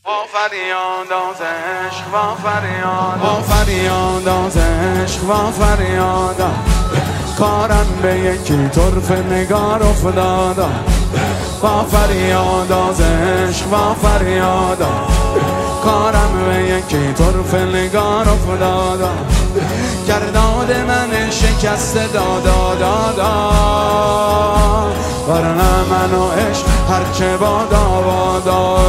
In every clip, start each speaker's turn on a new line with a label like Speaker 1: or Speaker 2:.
Speaker 1: با فریاد از عشق، با فریاد، با فریاد از عشق، با فریاد کارم به یکی طرف نگار افتادا. با فریاد از عشق، با فریاد کارم به یکی طرف نگار افتادا. گرداد من شکست دادا دادا، ورنه من و عشق هرچه بادا بادا.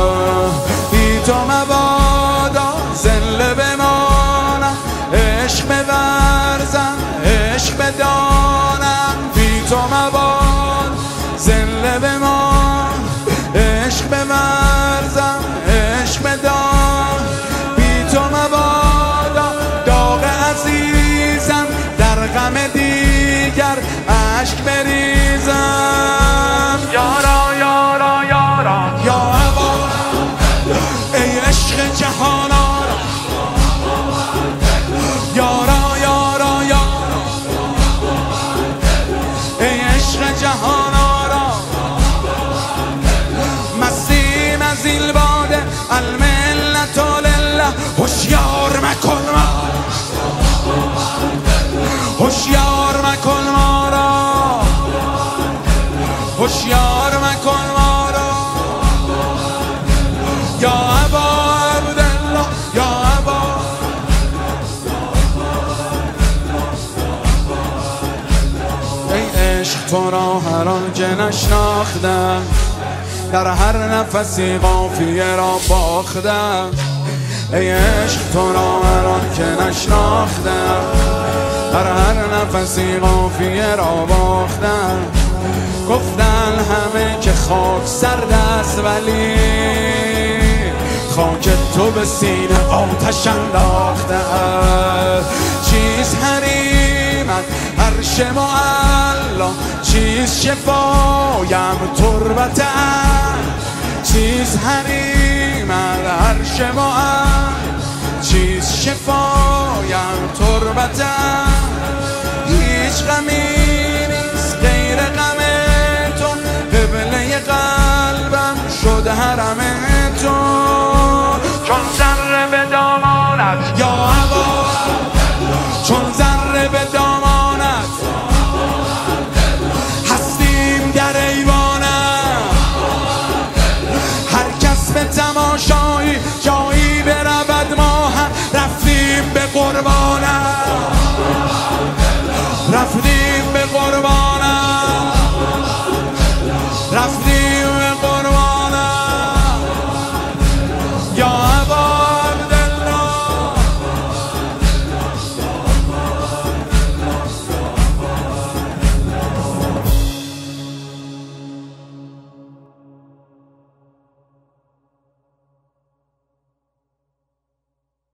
Speaker 1: بی تو مبادا زنده بمانم، عشق بورزم عشق بدانم. بی تو مباد زنده بمانم، عشق بورزم عشق بدانم. بی تو مبادا داغ عزیزم در غم دیگر عشق بریزم. یارا یارا یارا یا هوا ای عشق جهان آرا، یارا یارا یارا ای عشق جهان آرا. مسیم از این باده الملت لله، هوشیار مکن ما، هوشیار مکن ما را، هوشیار مکن ما را. یا ابا عبدالله یا ابا، ای عشق تو را هر آن که نشناختم، در هر نفسی قافیه را باختم. ای عشق تو را هر آن که نشناختم، در هر نفسی قافیه را باختم. گفتن همه که خاک سرد است، ولی خاک تو به سینه آتش انداخته. چیز حریمت عرش معلا، چیز شفایم تربت، چیز حریمت عرش معلا، چیز شفایم تربت. هیچ غمی نیست غیر غم تو، قبله قلبم شد حرم تو. چون